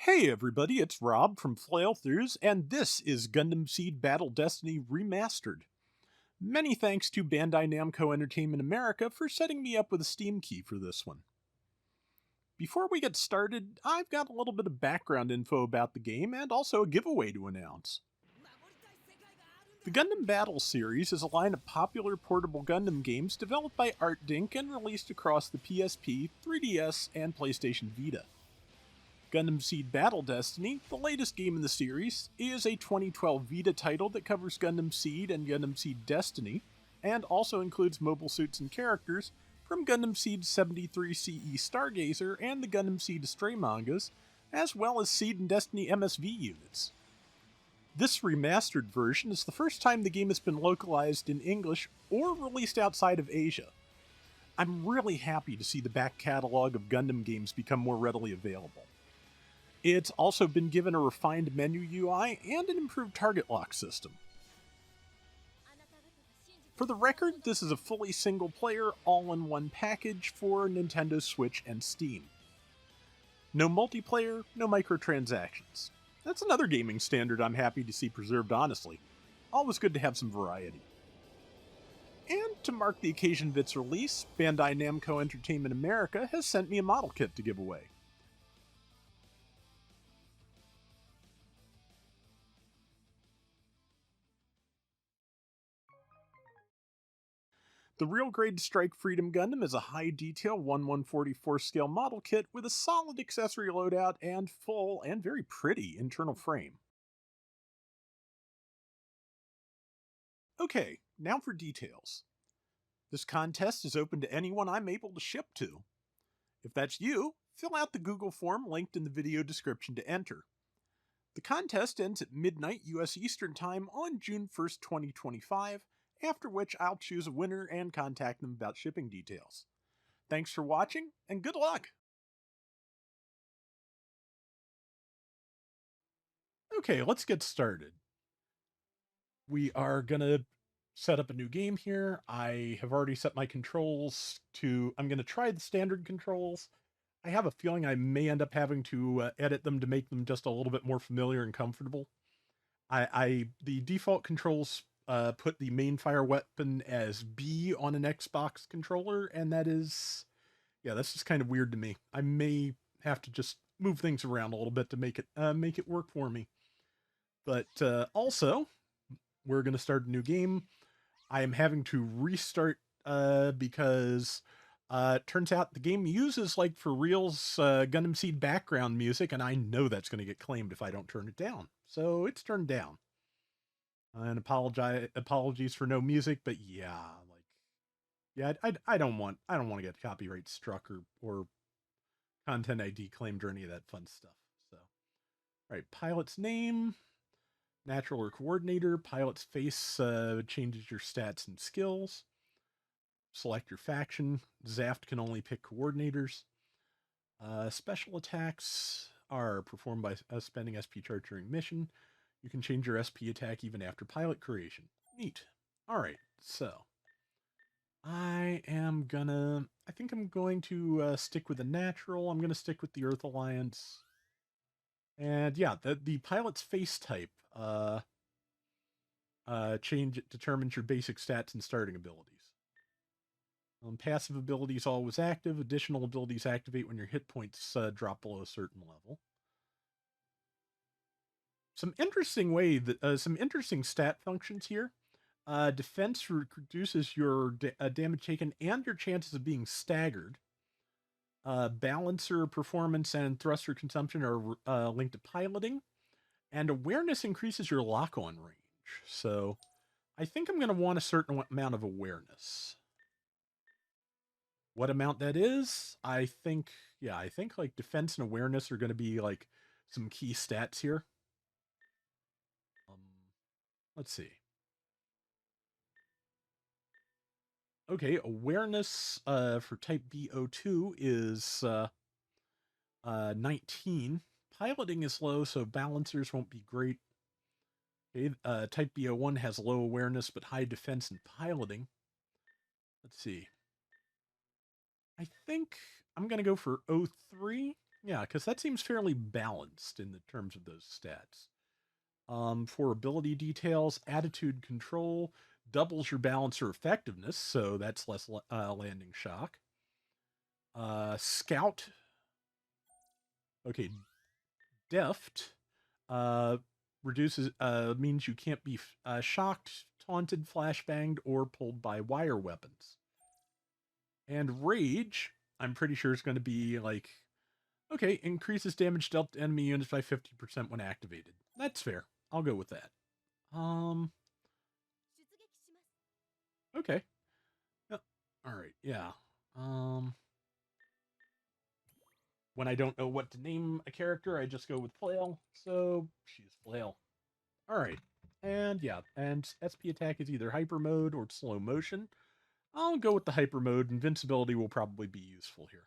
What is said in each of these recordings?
Hey everybody, it's Rob from Flailthroughs, and this is Gundam Battle Destiny Remastered. Many thanks to Bandai Namco Entertainment America for setting me up with a Steam key for this one. Before we get started, I've got a little bit of background info about the game and also a giveaway to announce. The Gundam Battle series is a line of popular portable Gundam games developed by Artdink and released across the PSP, 3DS, and PlayStation Vita. Gundam Battle Destiny, the latest game in the series, is a 2012 Vita title that covers Gundam Seed and Gundam Seed Destiny, and also includes mobile suits and characters from Gundam Seed 73 CE Stargazer and the Gundam Seed Astray mangas, as well as Seed and Destiny MSV units. This remastered version is the first time the game has been localized in English or released outside of Asia. I'm really happy to see the back catalog of Gundam games become more readily available. It's also been given a refined menu UI and an improved target lock system. For the record, this is a fully single-player, all-in-one package for Nintendo Switch and Steam. No multiplayer, no microtransactions. That's another gaming standard I'm happy to see preserved, honestly. Always good to have some variety. And to mark the occasion of its release, Bandai Namco Entertainment America has sent me a model kit to give away. The Real Grade Strike Freedom Gundam is a high-detail 1/144 scale model kit with a solid accessory loadout and full and very pretty internal frame. Okay, now for details. This contest is open to anyone I'm able to ship to. If that's you, fill out the Google form linked in the video description to enter. The contest ends at midnight US Eastern Time on June 1st, 2025, after which I'll choose a winner and contact them about shipping details. Thanks for watching, and good luck! Okay, let's get started. We are gonna set up a new game here. I have already set my controls to... I'm gonna try the standard controls. I have a feeling I may end up having to edit them to make them just a little bit more familiar and comfortable. The default controls put the main fire weapon as B on an Xbox controller, and that is, yeah, that's just kind of weird to me. I may have to just move things around a little bit to make it work for me. But also, we're gonna start a new game. I am having to restart because it turns out the game uses, like, for reals, Gundam Seed background music, and I know that's going to get claimed if I don't turn it down. So it's turned down. And apologies for no music, but yeah, like, yeah, I don't want to get copyright struck or content ID claimed or any of that fun stuff. So, all right, pilot's name, natural or coordinator. Pilot's face changes your stats and skills. Select your faction. Zaft can only pick coordinators. Special attacks are performed by spending SP charge during mission. You can change your SP attack even after pilot creation. Neat. Alright, so I think I'm going to stick with the natural. I'm going to stick with the Earth Alliance. And yeah, the pilot's face type determines your basic stats and starting abilities. Passive abilities always active. Additional abilities activate when your hit points drop below a certain level. Some interesting stat functions here. Defense reduces your damage taken and your chances of being staggered. Balancer performance and thruster consumption are linked to piloting. And awareness increases your lock-on range. So I think I'm going to want a certain amount of awareness. What amount that is, I think like defense and awareness are going to be like some key stats here. Let's see. Okay, awareness for type BO2 is 19. Piloting is low, so balancers won't be great. Okay, type BO1 has low awareness but high defense and piloting. Let's see. I think I'm going to go for O3. Yeah, because that seems fairly balanced in the terms of those stats. For ability details, attitude control doubles your balance or effectiveness, so that's less landing shock. Scout, okay, deft, uh, reduces means you can't be shocked, taunted, flashbanged, or pulled by wire weapons. And rage, I'm pretty sure it's going to be like, okay, increases damage dealt to enemy units by 50% when activated. That's fair. I'll go with that. Okay. Yep. All right. Yeah. When I don't know what to name a character, I just go with Flail. So she's Flail. All right. And yeah, and SP attack is either hyper mode or slow motion. I'll go with the hyper mode. Invincibility will probably be useful here.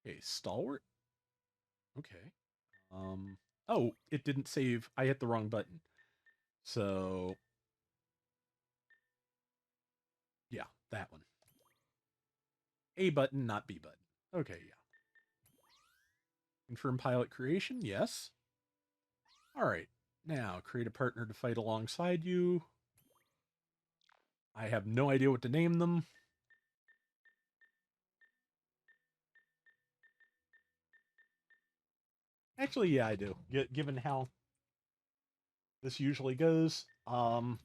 Okay, stalwart. Okay. Oh, it didn't save. I hit the wrong button. So yeah, that one. A button, not B button. Okay, yeah. Confirm pilot creation, yes. All right. Now, create a partner to fight alongside you. I have no idea what to name them. Actually, yeah, I do. Given how this usually goes, I'm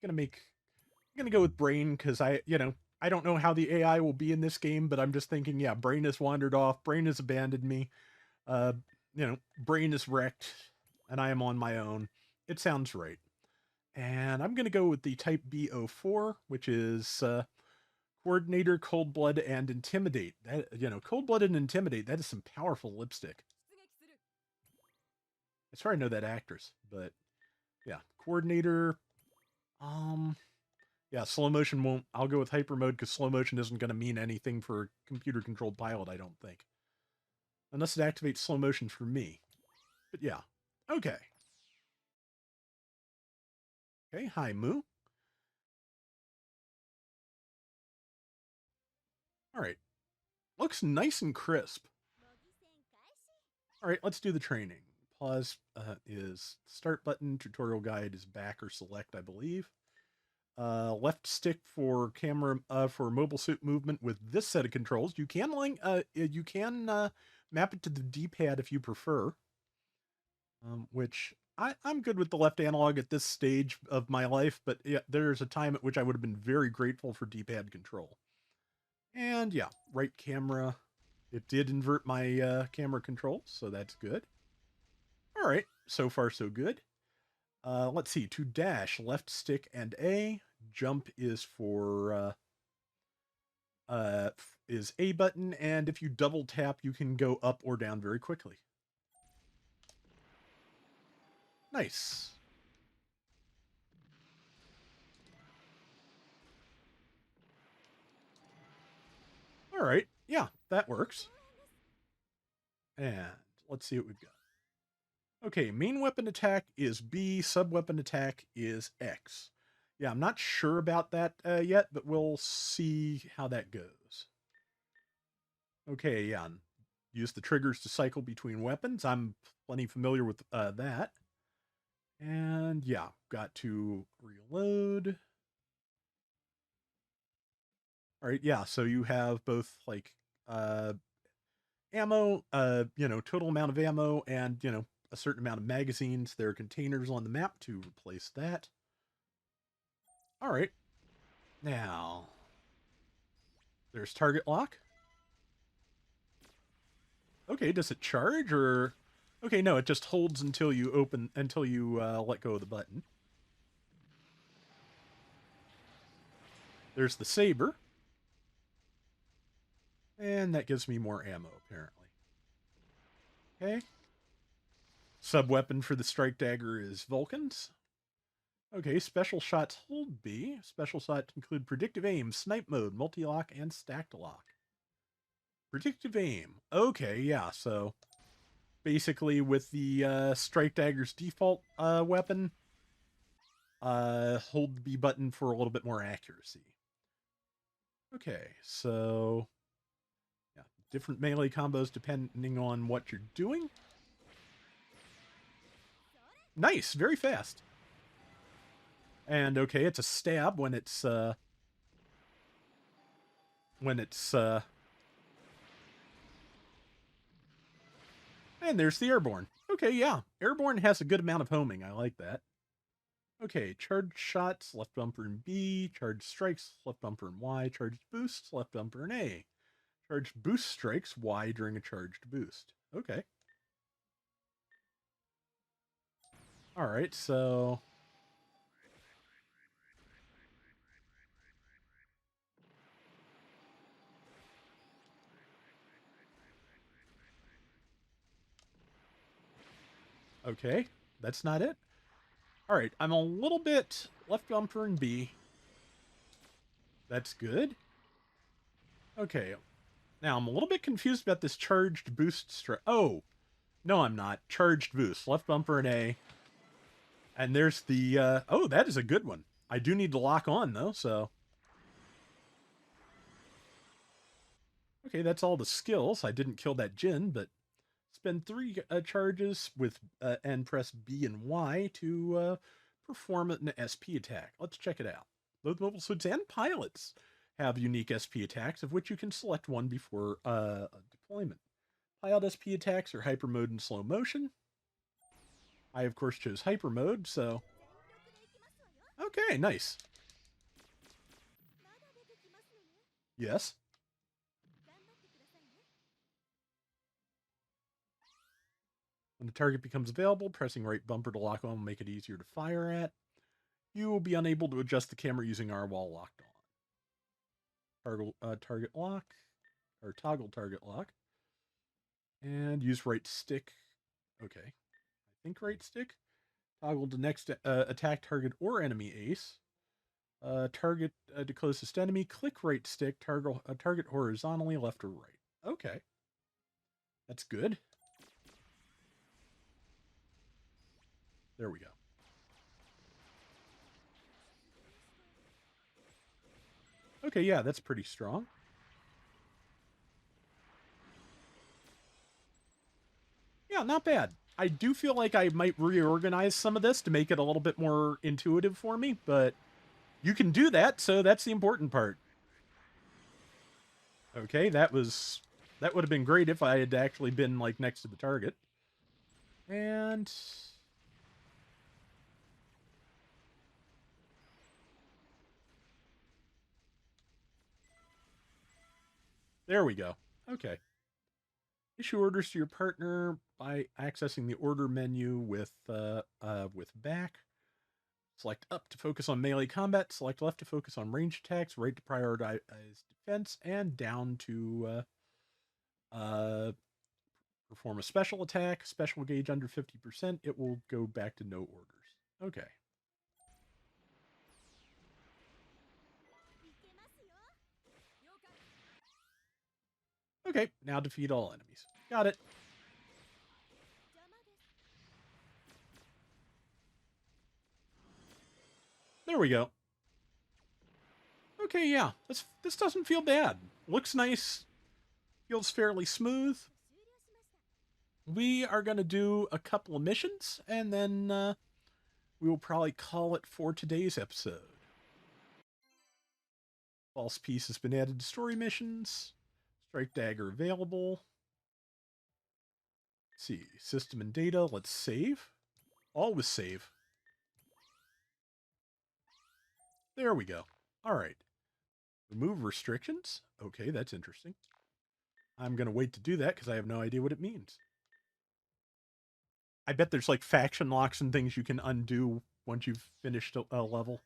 gonna go with Brain because I don't know how the AI will be in this game, but I'm just thinking, yeah, Brain has wandered off, Brain has abandoned me, uh, Brain is wrecked, and I am on my own. It sounds right. And I'm gonna go with the Type B04, which is Coordinator, Cold Blood, and Intimidate. That Cold Blood and Intimidate. That is some powerful lipstick. I swear I know that actress, but yeah, Coordinator. Um, yeah, slow motion won't. I'll go with hyper mode because slow motion isn't going to mean anything for a computer controlled pilot. I don't think, unless it activates slow motion for me. But yeah, okay. Okay, hi Moo. All right, looks nice and crisp. All right, let's do the training. Pause is start button. Tutorial guide is back or select, I believe. Left stick for camera for mobile suit movement with this set of controls. You can map it to the D-pad if you prefer. Which I'm good with the left analog at this stage of my life, but yeah, there's a time at which I would have been very grateful for D-pad control. And yeah, right camera. It did invert my camera controls, so that's good. All right, so far so good. Let's see. To dash, left stick and A. Jump is for is A button, and if you double tap, you can go up or down very quickly. Nice. All right. Yeah, that works. And let's see what we've got. Okay, main weapon attack is B, sub weapon attack is X. Yeah, I'm not sure about that yet, but we'll see how that goes. Okay, yeah. Use the triggers to cycle between weapons. I'm plenty familiar with that. And yeah, got to reload. All right, yeah, so you have both like ammo, total amount of ammo and, a certain amount of magazines. There are containers on the map to replace that. All right. Now, there's target lock. Okay, does it charge or okay, no, it just holds until you let go of the button. There's the saber. And that gives me more ammo, apparently. Okay. Sub-weapon for the strike dagger is Vulcan's. Okay, special shots hold B. Special shots include predictive aim, snipe mode, multi-lock, and stacked lock. Predictive aim. Okay, yeah, so basically with the strike dagger's default weapon, hold the B button for a little bit more accuracy. Okay, so yeah, different melee combos depending on what you're doing. Nice, very fast. And okay, it's a stab when it's and there's the airborne. Okay, yeah. Airborne has a good amount of homing. I like that. Okay, charged shots, left bumper and B. Charged strikes, left bumper and Y. Charged boosts, left bumper and A. Charged boost strikes, Y during a charged boost. Okay. Alright, so... Okay, that's not it. Alright, I'm a little bit left bumper and B. That's good. Okay, now I'm a little bit confused about this charged boost strike. Oh, no I'm not. Charged boost, left bumper and A. And there's the, oh, that is a good one. I do need to lock on, though, so... Okay, that's all the skills. I didn't kill that Jin, but spend 3 charges with and press B and Y to perform an SP attack. Let's check it out. Both mobile suits and pilots have unique SP attacks, of which you can select one before deployment. Pilot SP attacks are hyper mode and slow motion. I, of course, chose hyper mode, so... Okay, nice. Yes. When the target becomes available, pressing right bumper to lock on will make it easier to fire at. You will be unable to adjust the camera using R while locked on. Target lock, or toggle target lock. And use right stick. Okay. I think right stick. Toggle to next attack target or enemy ace. Target to closest enemy. Click right stick. Target horizontally, left or right. Okay. That's good. There we go. Okay, yeah, that's pretty strong. Yeah, not bad. I do feel like I might reorganize some of this to make it a little bit more intuitive for me, but you can do that, so that's the important part. Okay, that would have been great if I had actually been like next to the target. And there we go. Okay. Issue orders to your partner by accessing the order menu with back. Select up to focus on melee combat. Select left to focus on ranged attacks. Right to prioritize defense, and down to perform a special attack. Special gauge under 50%. It will go back to no orders. Okay. Okay, now defeat all enemies. Got it. There we go. Okay, yeah. This doesn't feel bad. Looks nice. Feels fairly smooth. We are going to do a couple of missions, and then we will probably call it for today's episode. False piece has been added to story missions. Strike dagger available. Let's see. System and data. Let's save. Always save. There we go. All right. Remove restrictions. Okay, that's interesting. I'm going to wait to do that because I have no idea what it means. I bet there's like faction locks and things you can undo once you've finished a level.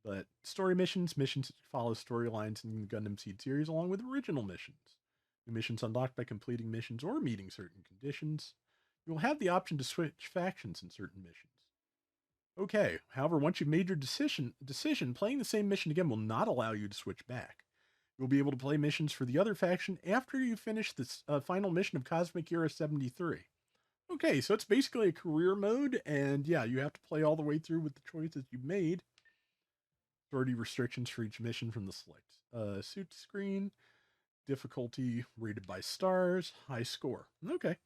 But story missions follow storylines in the Gundam Seed series along with original missions. New missions unlocked by completing missions or meeting certain conditions. You will have the option to switch factions in certain missions. Okay, however, once you've made your decision, playing the same mission again will not allow you to switch back. You'll be able to play missions for the other faction after you finish this final mission of Cosmic Era 73. Okay, so it's basically a career mode, and yeah, you have to play all the way through with the choices you've made. 30 restrictions for each mission from the select suit screen. Difficulty rated by stars. High score. Okay.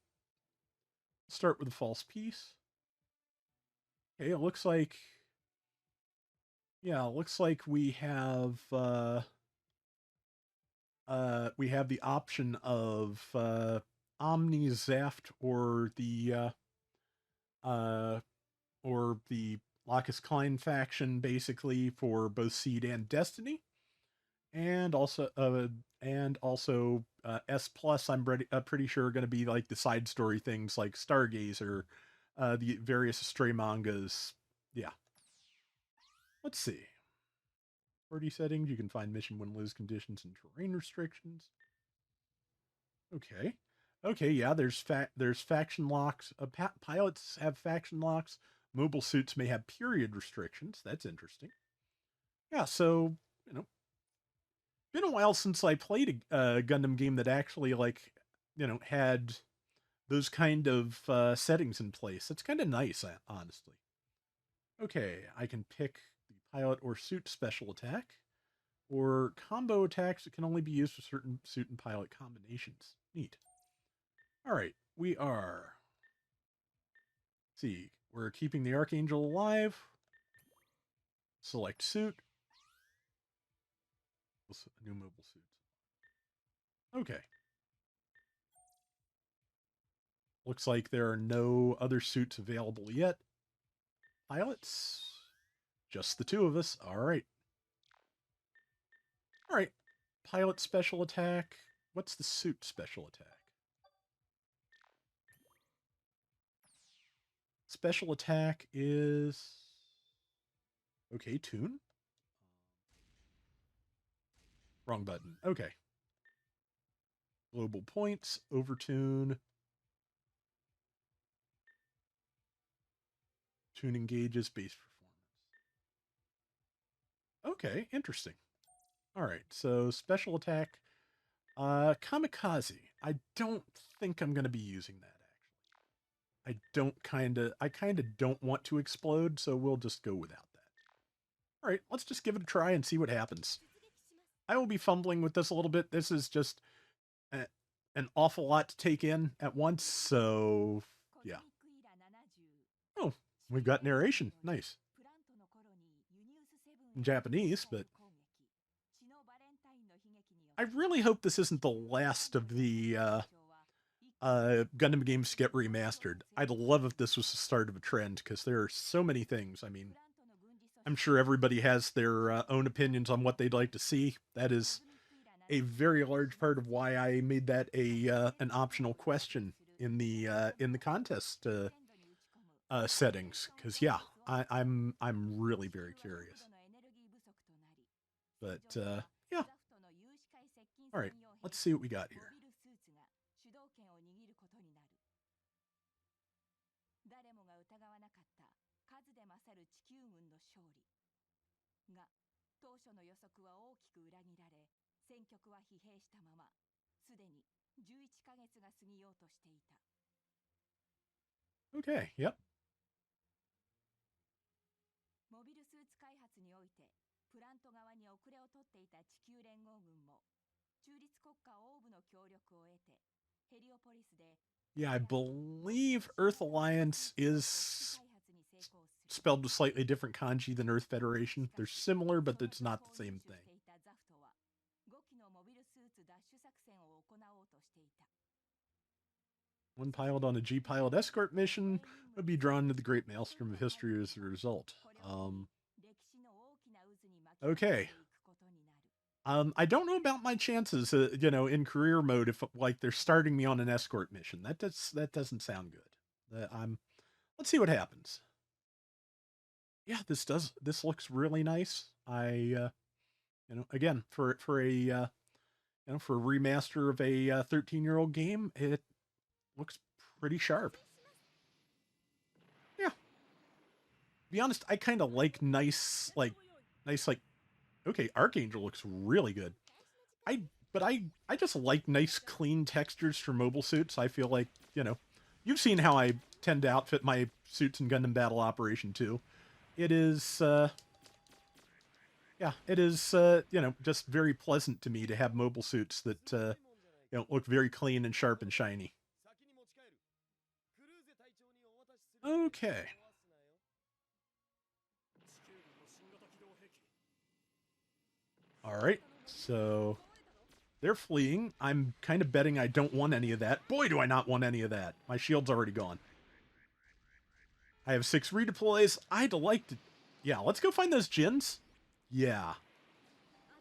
Start with a false piece. Okay, it looks like... Yeah, it looks like we have the option of Omni Zaft or the Locus Klein faction, basically, for both Seed and Destiny, and also S plus. I'm pretty sure going to be like the side story things like Stargazer, the various stray mangas. Yeah. Let's see. Party settings. You can find mission win-lose conditions and terrain restrictions. Okay. Okay, yeah, there's faction locks. Pilots have faction locks. Mobile suits may have period restrictions. That's interesting. Yeah, so, been a while since I played a Gundam game that actually, like, had those kind of settings in place. It's kind of nice, honestly. Okay, I can pick the pilot or suit special attack, or combo attacks that can only be used for certain suit and pilot combinations. Neat. All right, we are... Let's see, we're keeping the Archangel alive. Select suit. New mobile suits. Okay. Looks like there are no other suits available yet. Pilots. Just the two of us. All right. All right. Pilot special attack. What's the suit special attack? Special attack is... Okay, tune. Wrong button. Okay. Global points. Overtune. Tune engages base performance. Okay, interesting. All right, so special attack. Kamikaze. I don't think I'm going to be using that, actually. I kind of don't want to explode, so we'll just go without that. All right, let's just give it a try and see what happens. I will be fumbling with this a little bit. This is just an awful lot to take in at once, so yeah. Oh, we've got narration. Nice. In Japanese, but I really hope this isn't the last of the Gundam games to get remastered. I'd love if this was the start of a trend, because there are so many things. I mean, I'm sure everybody has their own opinions on what they'd like to see. That is a very large part of why I made that an optional question in the contest settings. Because yeah, I'm really very curious. But yeah. All right, let's see what we got here. Okay, yep. Yeah, I believe Earth Alliance is spelled with slightly different kanji than Earth Federation. They're similar, but it's not the same thing. One pilot on a G-pilot escort mission would be drawn to the Great Maelstrom of History as a result. Okay. I don't know about my chances, in career mode if like they're starting me on an escort mission. That doesn't sound good. Let's see what happens. Yeah, this looks really nice. Again, for a for a remaster of a 13-year-old game, it looks pretty sharp. Yeah. To be honest, I kind of like nice, okay, Archangel looks really good. But I just like nice, clean textures for mobile suits. I feel like, you've seen how I tend to outfit my suits in Gundam Battle Operation 2. It is, yeah, Yeah, it is, just very pleasant to me to have mobile suits that, look very clean and sharp and shiny. Okay. All right. So they're fleeing. I'm kind of betting I don't want any of that. Boy, do I not want any of that. My shield's already gone. I have 6 redeploys. I'd like to... Yeah, let's go find those Jins. Yeah.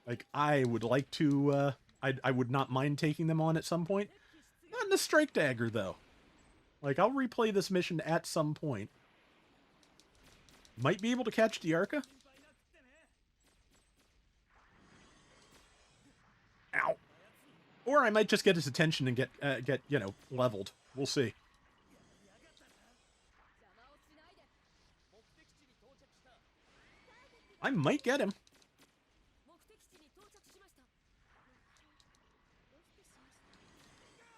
Like, I would like to... I would not mind taking them on at some point. Not in the Strike Dagger, though. Like, I'll replay this mission at some point. Might be able to catch Diarca. Ow. Or I might just get his attention and get leveled. We'll see. I might get him.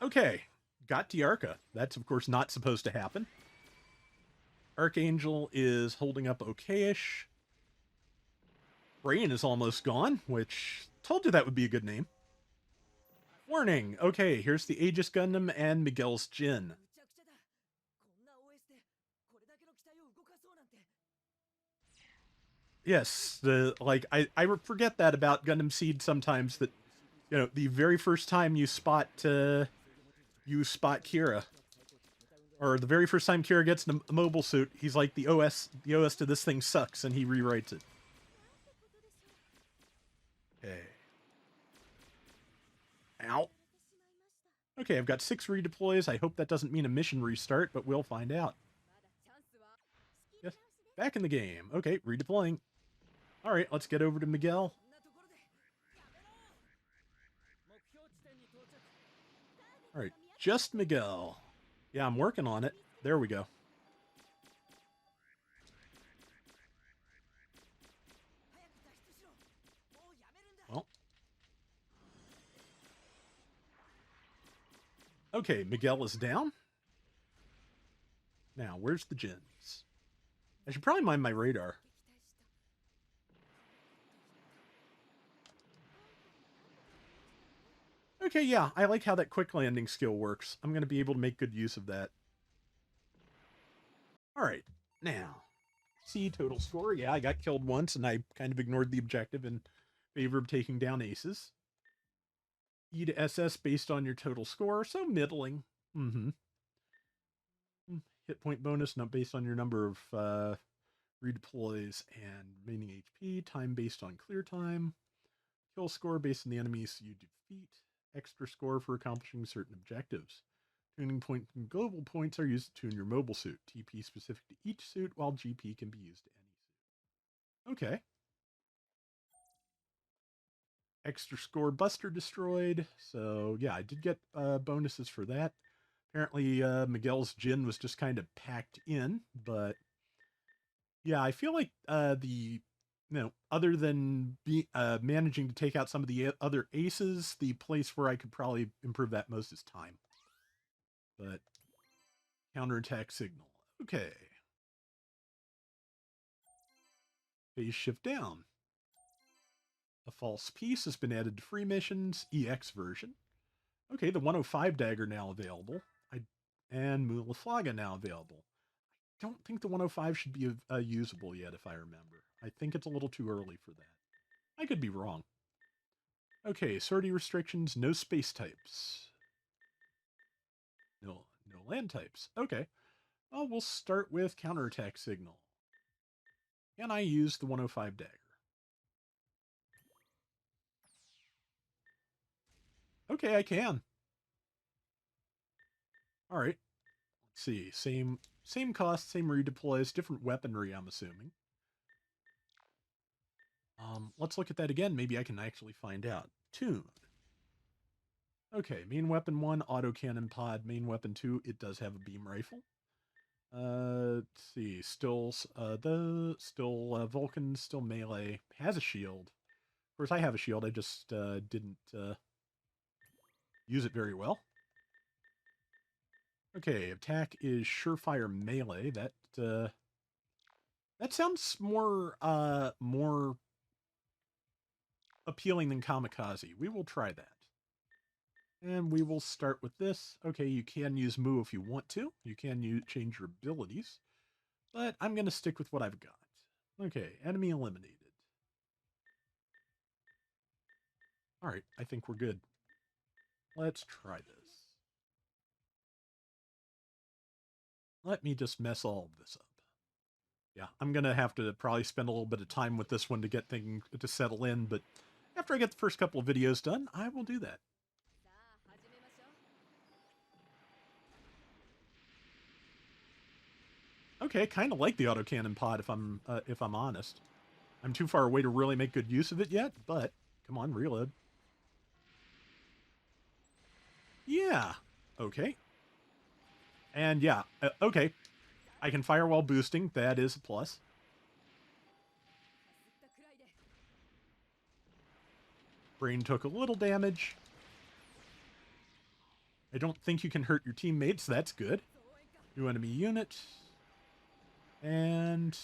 Okay. Got Diarca. That's, of course, not supposed to happen. Archangel is holding up okay-ish. Brain is almost gone, which... Told you that would be a good name. Warning! Okay, here's the Aegis Gundam and Miguel's Jin. Yes, I forget that about Gundam Seed sometimes, that, the very first time you spot Kira, or the very first time Kira gets a mobile suit, he's like, the OS to this thing sucks, and he rewrites it. Okay. Ow. Okay, I've got 6 redeploys. I hope that doesn't mean a mission restart, but we'll find out. Yes, back in the game. Okay, redeploying. All right, let's get over to Miguel. All right, just Miguel. Yeah, I'm working on it. There we go. Well. Okay, Miguel is down. Now, where's the Jins? I should probably mind my radar. Okay, yeah, I like how that quick landing skill works. I'm going to be able to make good use of that. All right, now, see total score. Yeah, I got killed once, and I kind of ignored the objective in favor of taking down aces. E to SS based on your total score, so middling. Hit point bonus, not based on your number of redeploys and remaining HP. Time based on clear time. Kill score based on the enemies you defeat. Extra score for accomplishing certain objectives. Tuning point and global points are used to tune your mobile suit. TP specific to each suit, while GP can be used to any suit. Okay. Extra score buster destroyed. So, yeah, I did get bonuses for that. Apparently, Miguel's Jin was just kind of packed in, but yeah, I feel like other than managing to take out some of the other aces, the place where I could probably improve that most is time. But counterattack signal. Okay. Phase shift down. A false piece has been added to free missions, EX version. Okay, the 105 dagger now available. And Mulaflaga now available. I don't think the 105 should be usable yet, if I remember. I think it's a little too early for that. I could be wrong. Okay, sortie restrictions, no space types. No land types. Okay. Well, we'll start with counterattack signal. Can I use the 105 dagger? Okay, I can. All right. Let's see. Same cost, same redeploys, different weaponry, I'm assuming. Let's look at that again. Maybe I can actually find out. Tune. Okay, main weapon 1, autocannon pod. Main weapon 2, it does have a beam rifle. Let's see. Still Vulcan, still melee. Has a shield. Of course, I have a shield. I just didn't use it very well. Okay, attack is surefire melee. That sounds more appealing than Kamikaze. We will try that. And we will start with this. Okay, you can use Moo if you want to. You can change your abilities. But I'm going to stick with what I've got. Okay, enemy eliminated. Alright, I think we're good. Let's try this. Let me just mess all of this up. Yeah, I'm going to have to probably spend a little bit of time with this one to get things to settle in, but after I get the first couple of videos done, I will do that. Okay, kind of like the autocannon pod if I'm honest. I'm too far away to really make good use of it yet, but come on, reload. Yeah. Okay. And yeah, okay. I can fire while boosting. That is a plus. Brain took a little damage. I don't think you can hurt your teammates. That's good. New enemy unit. And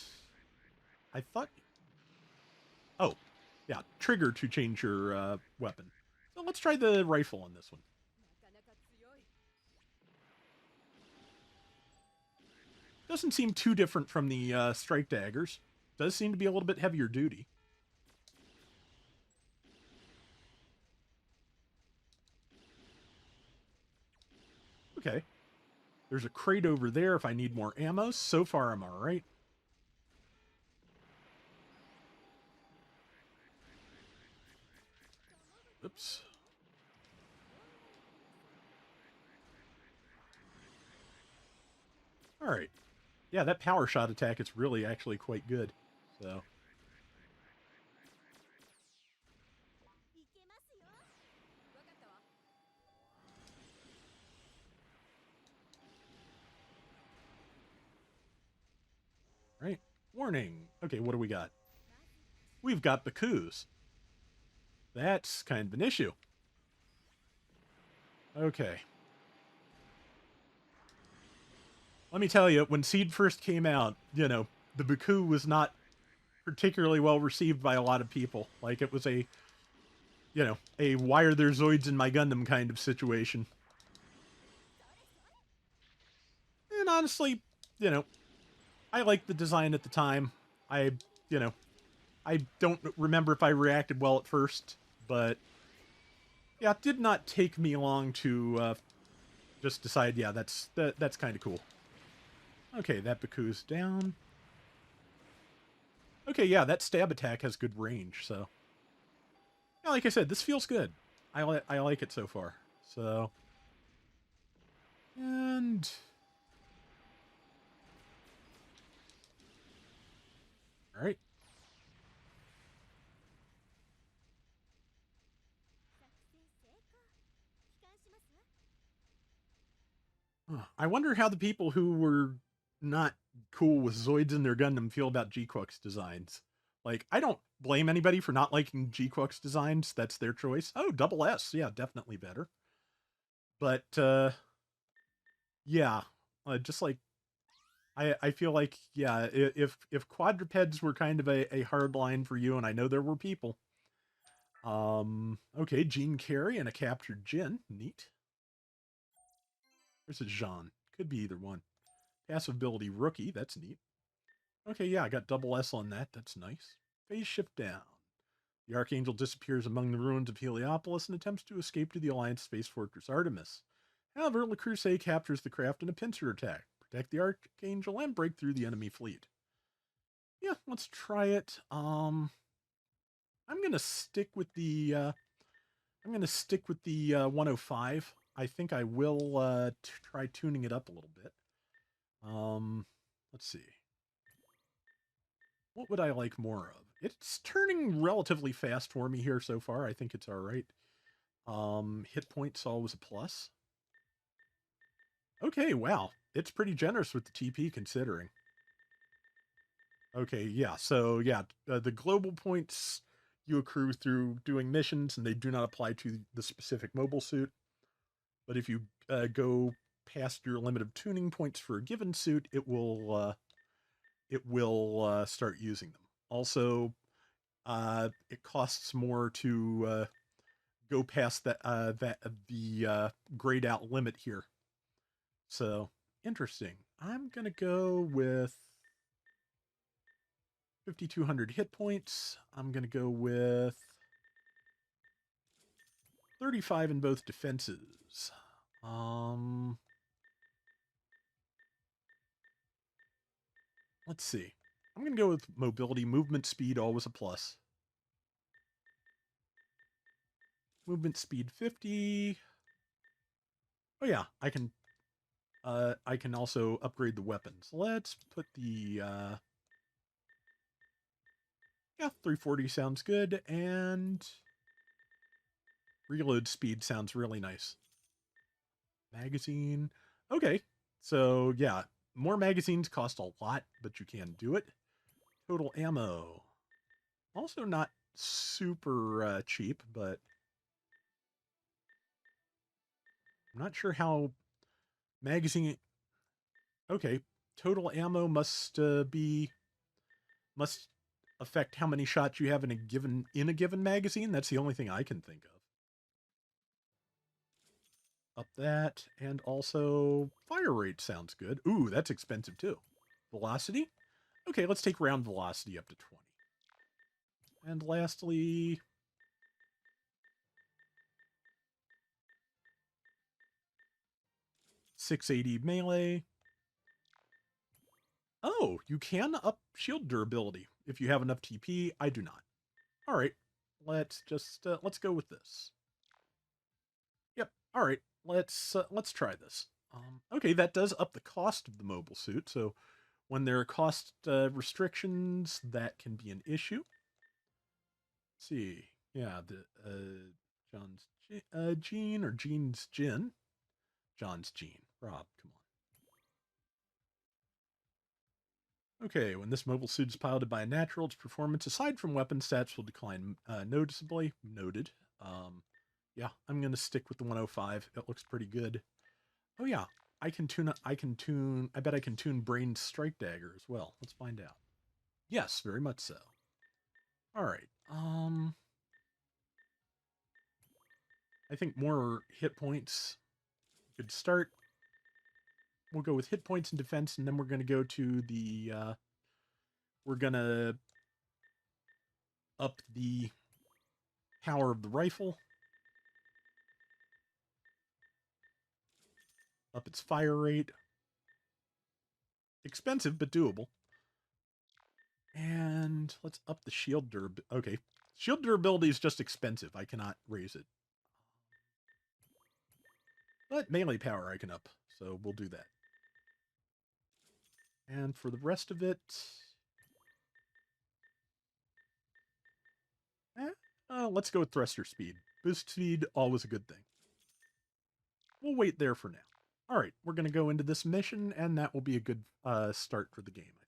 I thought... Oh, yeah. Trigger to change your weapon. So let's try the rifle on this one. Doesn't seem too different from the strike daggers. Does seem to be a little bit heavier duty. Okay. There's a crate over there if I need more ammo. So far, I'm alright. Oops. Alright. Yeah, that power shot attack is really actually quite good. So... Right. Warning. Okay, what do we got? We've got Baku's. That's kind of an issue. Okay. Let me tell you, when Seed first came out, you know, the Baku was not particularly well received by a lot of people. Like, it was a, you know, a why are there Zoids in my Gundam kind of situation. And honestly, you know, I liked the design at the time. You know, I don't remember if I reacted well at first, but yeah, it did not take me long to just decide, yeah, that's kind of cool. Okay, that Baku's down. Okay, yeah, that stab attack has good range, so... Yeah, like I said, this feels good. I like it so far. So... And... Alright. I wonder how the people who were not cool with Zoids in their Gundam feel about G-Quux designs. Like, I don't blame anybody for not liking G-Quux designs. That's their choice. Oh, double S. Yeah, definitely better. But, yeah. Just like, I feel like, yeah, if quadrupeds were kind of a hard line for you, and I know there were people. Okay, Jean Carey and a captured Jin. Neat. There's a Jean. Could be either one. Passive ability rookie. That's neat. Okay, yeah, I got double S on that. That's nice. Phase shift down. The Archangel disappears among the ruins of Heliopolis and attempts to escape to the Alliance Space Fortress Artemis. However, Le Creuset captures the craft in a pincer attack, protect the Archangel, and break through the enemy fleet. Yeah, let's try it. I'm gonna stick with the 105. I think I will try tuning it up a little bit. Let's see. What would I like more of? It's turning relatively fast for me here so far. I think it's all right. Hit points always a plus. Okay, wow. It's pretty generous with the TP considering. Okay, yeah. So, yeah, the global points you accrue through doing missions, and they do not apply to the specific mobile suit. But if you go past your limit of tuning points for a given suit, it will start using them. Also, it costs more to go past the grayed out limit here. So interesting. I'm gonna go with 5,200 hit points. I'm gonna go with 35 in both defenses. Let's see. I'm gonna go with mobility. Movement speed, always a plus. Movement speed 50. Oh yeah, I can also upgrade the weapons. Let's put the yeah, 340 sounds good, and reload speed sounds really nice. Magazine. Okay. So yeah, more magazines cost a lot, but you can do it. Total ammo. Also not super cheap, but I'm not sure how magazine. Okay, total ammo must affect how many shots you have in a given magazine. That's the only thing I can think of. Up that, and also fire rate sounds good. Ooh, that's expensive too. Velocity? Okay, let's take round velocity up to 20. And lastly, 680 melee. Oh, you can up shield durability if you have enough TP. I do not. All right, let's go with this. Yep. All right, let's try this. Okay, that does up the cost of the mobile suit. So when there are cost restrictions, that can be an issue. Let's see, yeah, the John's Gene or Gene's Jin. John's Gene. Rob, come on. Okay, when this mobile suit is piloted by a natural, its performance, aside from weapon stats, will decline noticeably. Noted. Yeah, I'm gonna stick with the 105. It looks pretty good. Oh yeah, I can tune. I bet I can tune Brain's strike dagger as well. Let's find out. Yes, very much so. All right. I think more hit points. Good start. We'll go with hit points and defense, and then we're going to go to the. We're gonna up the power of the rifle. Up its fire rate. Expensive, but doable. And let's up the shield durability. Okay. Shield durability is just expensive. I cannot raise it. But melee power I can up. So we'll do that. And for the rest of it... let's go with thruster speed. Boost speed, always a good thing. We'll wait there for now. All right, we're going to go into this mission, and that will be a good start for the game, I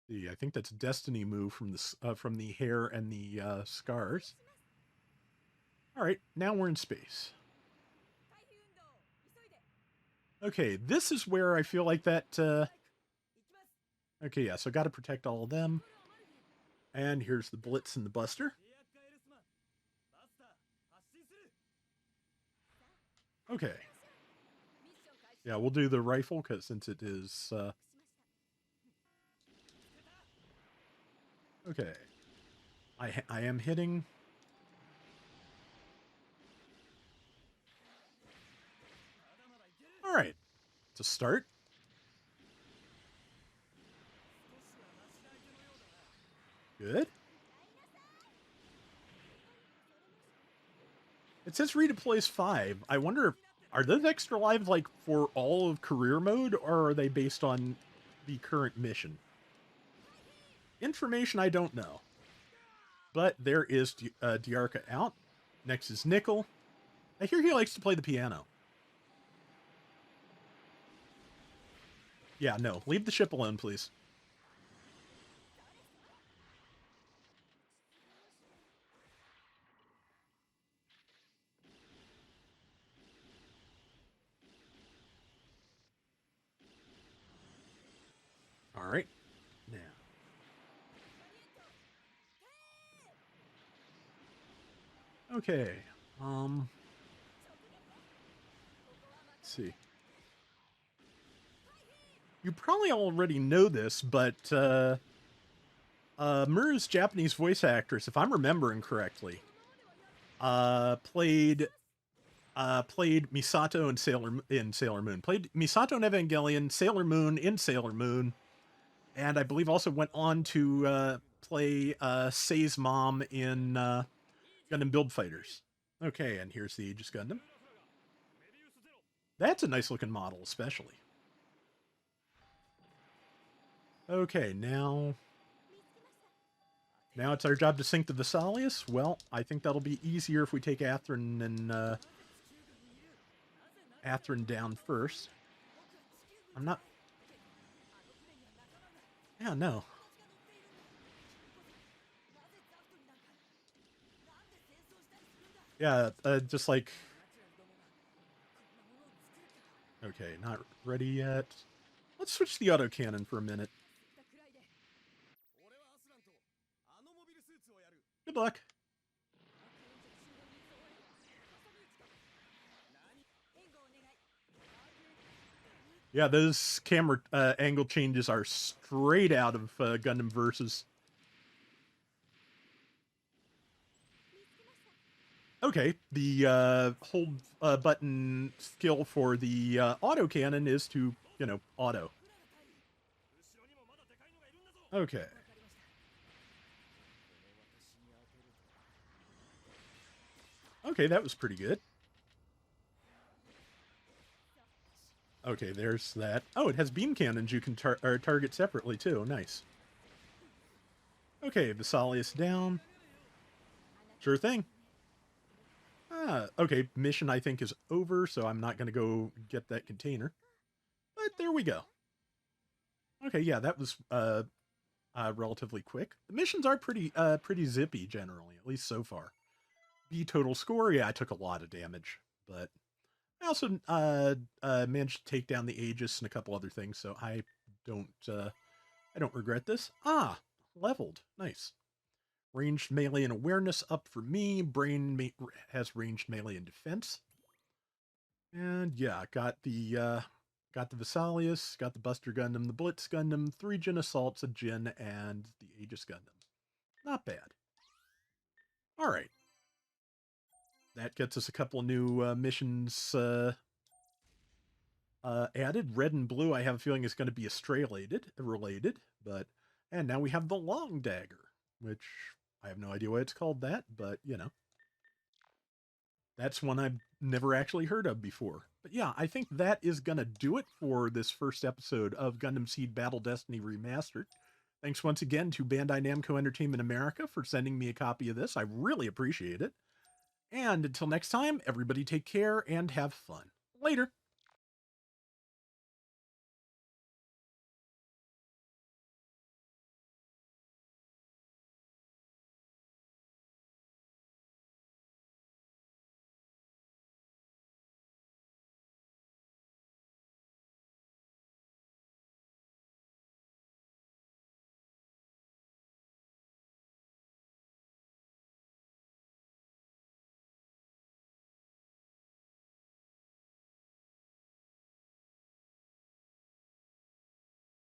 think. See, I think that's Destiny move from the hair and the scars. All right, now we're in space. Okay, this is where I feel like that... Okay, yeah, so got to protect all of them. And here's the Blitz and the Buster. Okay. Yeah, we'll do the rifle, because since it is... Okay. I am hitting... All right. To start. Good. It says redeploys 5. I wonder, are those extra lives like for all of career mode, or are they based on the current mission? Information I don't know. But there is Diarca out. Next is Nickel. I hear he likes to play the piano. Yeah, no. Leave the ship alone, please. Okay. Let's see. You probably already know this, but Muru's Japanese voice actress, if I'm remembering correctly, played Misato in Sailor Moon. Played Misato in Evangelion, Sailor Moon in Sailor Moon, and I believe also went on to play Sei's mom in Gundam Build Fighters. Okay, and here's the Aegis Gundam. That's a nice looking model, especially. Okay, now it's our job to sink the Vesalius. Well, I think that'll be easier if we take Athrun and Athrun down first. I'm not... Yeah, no. Yeah, just like... Okay, not ready yet. Let's switch the autocannon for a minute. Good luck. Yeah, those camera angle changes are straight out of Gundam Versus. Okay, the hold button skill for the autocannon is to, you know, auto. Okay. Okay, that was pretty good. Okay, there's that. Oh, it has beam cannons you can target separately, too. Nice. Okay, Vesalius down. Sure thing. Okay, mission I think is over, so I'm not going to go get that container. But there we go. Okay, yeah, that was relatively quick. The missions are pretty zippy generally, at least so far. B total score, yeah, I took a lot of damage, but I also managed to take down the Aegis and a couple other things, so I don't regret this. Ah, leveled, nice. Ranged melee and awareness up for me. Brain has ranged melee and defense. And yeah, got the Vesalius, got the Buster Gundam, the Blitz Gundam, 3 Jin Assaults, a Jin, and the Aegis Gundam. Not bad. All right. That gets us a couple of new missions added. Red and blue, I have a feeling, is going to be related, but... And now we have the Long Dagger, which I have no idea why it's called that, but, you know. That's one I've never actually heard of before. But yeah, I think that is going to do it for this first episode of Gundam Seed Battle Destiny Remastered. Thanks once again to Bandai Namco Entertainment America for sending me a copy of this. I really appreciate it. And until next time, everybody take care and have fun. Later.